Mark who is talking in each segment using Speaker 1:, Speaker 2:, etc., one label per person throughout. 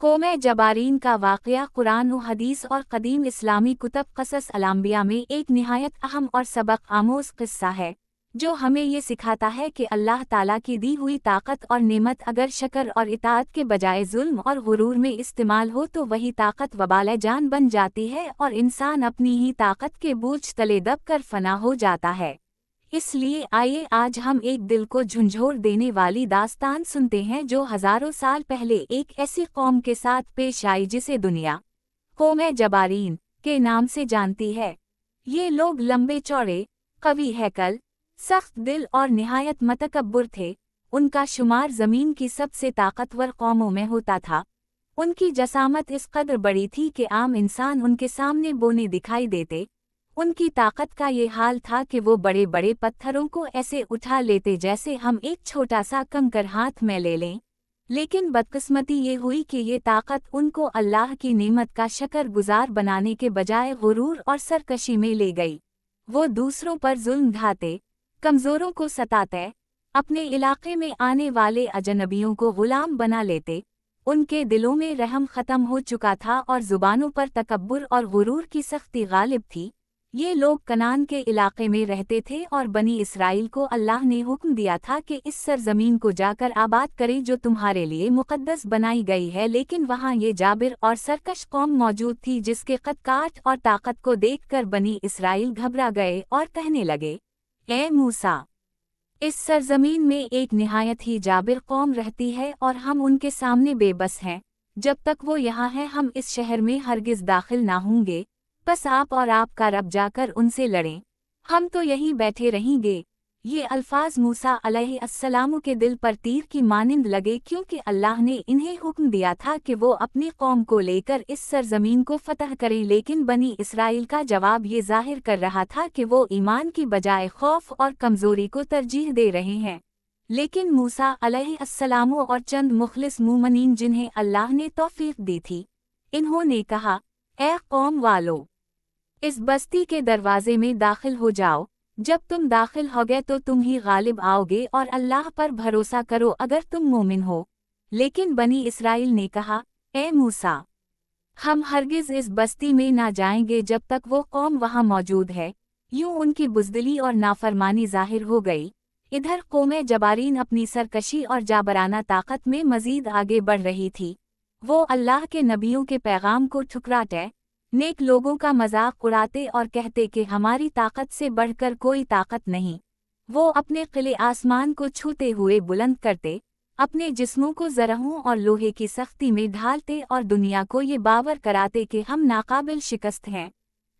Speaker 1: कौम जबारीन का वाक़या कुरान व हदीस और कदीम इस्लामी कुतब क़सस अल-अंबिया में एक निहायत अहम और सबक आमोज़ क़िस्सा है, जो हमें ये सिखाता है कि अल्लाह ताला की दी हुई ताकत और नेमत अगर शक्र और इताअत के बजाय जुल्म और गुरूर में इस्तेमाल हो तो वही ताकत वबाल जान बन जाती है और इंसान अपनी ही ताकत के बोझ तले दब कर फना हो जाता है। इसलिए आइए आज हम एक दिल को झंझोर देने वाली दास्तान सुनते हैं जो हजारों साल पहले एक ऐसी कौम के साथ पेश आई जिसे दुनिया कौम जबारीन के नाम से जानती है। ये लोग लंबे चौड़े, कवी हैकल, सख्त दिल और निहायत मतकब्बुर थे। उनका शुमार ज़मीन की सबसे ताकतवर कौमों में होता था। उनकी जसामत इस कदर बड़ी थी कि आम इंसान उनके सामने बोने दिखाई देते। उनकी ताकत का ये हाल था कि वो बड़े बड़े पत्थरों को ऐसे उठा लेते जैसे हम एक छोटा सा कंकर हाथ में ले लें। लेकिन बदकिस्मती ये हुई कि ये ताकत उनको अल्लाह की नेमत का शुक्रगुजार बनाने के बजाय गुरूर और सरकशी में ले गई। वो दूसरों पर जुल्म ढाते, कमज़ोरों को सताते, अपने इलाके में आने वाले अजनबियों को गुलाम बना लेते। उनके दिलों में रहम ख़त्म हो चुका था और ज़ुबानों पर तकब्बुर और गुरूर की सख्ती गालिब थी। ये लोग कनान के इलाके में रहते थे और बनी इसराइल को अल्लाह ने हुक्म दिया था कि इस सरजमीन को जाकर आबाद करें जो तुम्हारे लिए मुक़द्दस बनाई गई है, लेकिन वहाँ ये जाबिर और सरकश कौम मौजूद थी जिसके कद-काठ और ताकत को देखकर बनी इसराइल घबरा गए और कहने लगे, ए मूसा, इस सरजमीन में एक निहायत ही जाबिर कौम रहती है और हम उनके सामने बेबस हैं। जब तक वो यहाँ है हम इस शहर में हरगिज़ दाखिल ना होंगे। बस आप और आपका रब जाकर उनसे लड़ें, हम तो यहीं बैठे रहेंगे। ये अल्फाज मूसा अलैहिस्सलाम के दिल पर तीर की मानिंद लगे, क्योंकि अल्लाह ने इन्हें हुक्म दिया था कि वो अपनी कौम को लेकर इस सरजमीन को फतह करें, लेकिन बनी इसराइल का जवाब ये जाहिर कर रहा था कि वो ईमान की बजाय खौफ और कमज़ोरी को तरजीह दे रहे हैं। लेकिन मूसा अलैहिस्सलाम और चंद मुखलिस मोमिनीन जिन्हें अल्लाह ने तौफीक दी थी, इन्होंने कहा, ए कौम वालो, इस बस्ती के दरवाजे में दाखिल हो जाओ। जब तुम दाखिल होगे तो तुम ही गालिब आओगे और अल्लाह पर भरोसा करो अगर तुम मोमिन हो। लेकिन बनी इसराइल ने कहा, ए मूसा, हम हरगिज़ इस बस्ती में ना जाएंगे जब तक वो कौम वहाँ मौजूद है। यूं उनकी बुज़दिली और नाफरमानी जाहिर हो गई। इधर कौम जबारीन अपनी सरकशी और जाबराना ताकत में मज़ीद आगे बढ़ रही थी। वो अल्लाह के नबियों के पैगाम को ठुकराते, नेक लोगों का मजाक उड़ाते और कहते कि हमारी ताकत से बढ़कर कोई ताकत नहीं। वो अपने किले आसमान को छूते हुए बुलंद करते, अपने जिस्मों को ज़रहों और लोहे की सख्ती में ढालते और दुनिया को ये बावर कराते कि हम नाकाबिल शिकस्त हैं।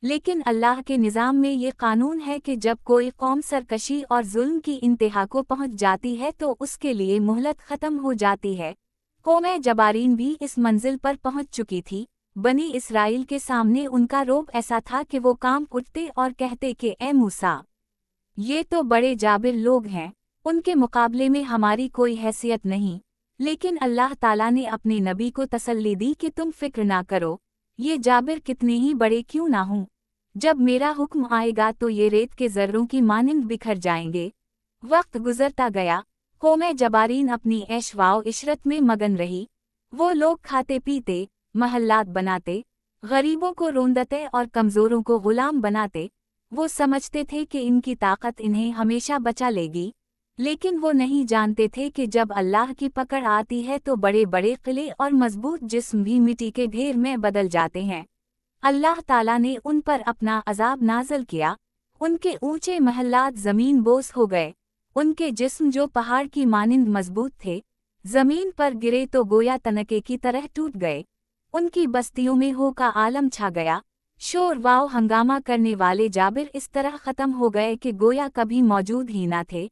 Speaker 1: लेकिन अल्लाह के निज़ाम में ये कानून है कि जब कोई कौम सरकशी और जुल्म की इंतहा को पहुँच जाती है तो उसके लिए मोहलत ख़त्म हो जाती है। कौम जबारीन भी इस मंजिल पर पहुँच चुकी थी। बनी इसराइल के सामने उनका रोब ऐसा था कि वो काम उठते और कहते कि ए मूसा, ये तो बड़े जाबिर लोग हैं, उनके मुकाबले में हमारी कोई हैसियत नहीं। लेकिन अल्लाह ताला ने अपने नबी को तसल्ली दी कि तुम फिक्र ना करो, ये जाबिर कितने ही बड़े क्यों ना हों, जब मेरा हुक्म आएगा तो ये रेत के ज़र्रों की मानिंद बिखर जाएंगे। वक्त गुजरता गया, कौम जबारीन अपनी ऐश व इशरत में मगन रही। वो लोग खाते पीते, महल्लात बनाते, गरीबों को रोंदते और कमज़ोरों को गुलाम बनाते। वो समझते थे कि इनकी ताकत इन्हें हमेशा बचा लेगी, लेकिन वो नहीं जानते थे कि जब अल्लाह की पकड़ आती है तो बड़े बड़े किले और मजबूत जिस्म भी मिट्टी के ढेर में बदल जाते हैं। अल्लाह ताला ने उन पर अपना अजाब नाज़िल किया। उनके ऊंचे महल्लात ज़मीन बोस हो गए। उनके जिस्म जो पहाड़ की मानिंद मजबूत थे, ज़मीन पर गिरे तो गोया तनके की तरह टूट गए। उनकी बस्तियों में हो का आलम छा गया। शोर वाव हंगामा करने वाले जाबिर इस तरह ख़त्म हो गए कि गोया कभी मौजूद ही ना थे।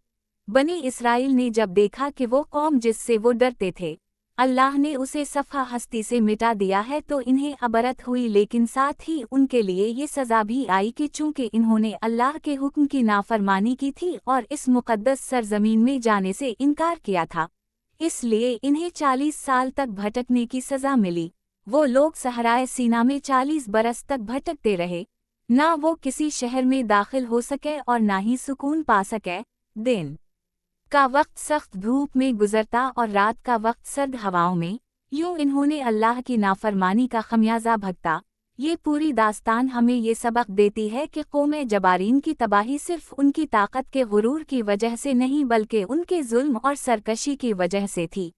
Speaker 1: बनी इसराइल ने जब देखा कि वो कौम जिससे वो डरते थे, अल्लाह ने उसे सफ़ा हस्ती से मिटा दिया है तो इन्हें अबरत हुई, लेकिन साथ ही उनके लिए ये सज़ा भी आई कि चूँकि इन्होंने अल्लाह के हुक्म की नाफरमानी की थी और इस मुक़द्दस सरजमीन में जाने से इनकार किया था, इसलिए इन्हें 40 साल तक भटकने की सज़ा मिली। वो लोग सहराए सीना में 40 बरस तक भटकते रहे। ना वो किसी शहर में दाखिल हो सके और ना ही सुकून पा सके। दिन का वक्त सख्त धूप में गुजरता और रात का वक्त सर्द हवाओं में। यूं इन्होंने अल्लाह की नाफरमानी का खमियाजा भुगता। ये पूरी दास्तान हमें ये सबक देती है कि कौम जबारीन की तबाही सिर्फ उनकी ताकत के गुरूर की वजह से नहीं बल्कि उनके जुल्म और सरकशी की वजह से थी।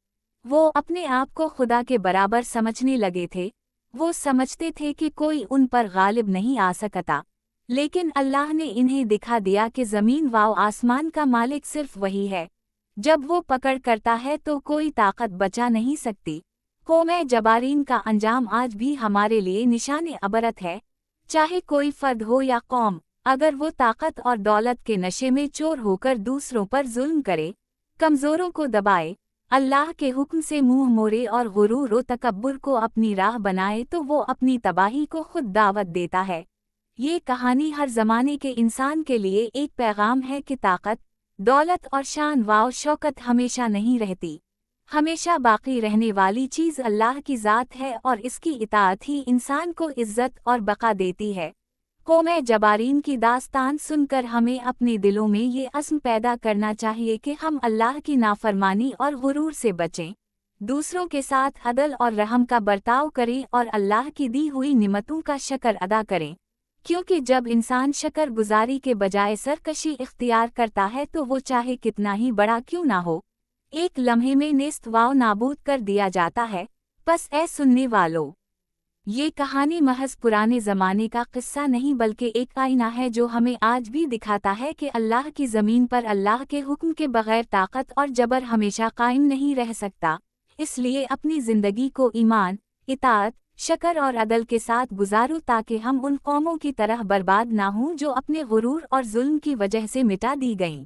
Speaker 1: वो अपने आप को खुदा के बराबर समझने लगे थे। वो समझते थे कि कोई उन पर गालिब नहीं आ सकता, लेकिन अल्लाह ने इन्हें दिखा दिया कि ज़मीन व आसमान का मालिक सिर्फ वही है। जब वो पकड़ करता है तो कोई ताकत बचा नहीं सकती। कौम जबारीन का अंजाम आज भी हमारे लिए निशाने अबरत है। चाहे कोई फर्द हो या कौम, अगर वो ताकत और दौलत के नशे में चोर होकर दूसरों पर जुल्म करे, कमज़ोरों को दबाए, अल्लाह के हुक्म से मुंह मोड़े और गुरूर व तकब्बुर को अपनी राह बनाए, तो वो अपनी तबाही को खुद दावत देता है। ये कहानी हर ज़माने के इंसान के लिए एक पैगाम है कि ताकत, दौलत और शान व शौकत हमेशा नहीं रहती। हमेशा बाकी रहने वाली चीज़ अल्लाह की ज़ात है और इसकी इताअत ही इंसान को इज़्ज़त और बका देती है। कौम जबारीन की दास्तान सुनकर हमें अपने दिलों में ये अज़्म पैदा करना चाहिए कि हम अल्लाह की नाफरमानी और गुरूर से बचें, दूसरों के साथ अदल और रहम का बर्ताव करें और अल्लाह की दी हुई निमतों का शक्र अदा करें, क्योंकि जब इंसान शक्र गुजारी के बजाय सरकशी इख्तियार करता है तो वो चाहे कितना ही बड़ा क्यों ना हो, एक लम्हे में नेस्त व नाबूद कर दिया जाता है। बस ऐ सुनने वालों, ये कहानी महज पुराने ज़माने का किस्सा नहीं बल्कि एक आईना है जो हमें आज भी दिखाता है कि अल्लाह की ज़मीन पर अल्लाह के हुक्म के बग़ैर ताकत और जबर हमेशा कायम नहीं रह सकता। इसलिए अपनी ज़िंदगी को ईमान, इताअत, शक्र और अदल के साथ गुजारो ताकि हम उन कौमों की तरह बर्बाद ना हों जो अपने गुरूर और जुल्म की वजह से मिटा दी गईं।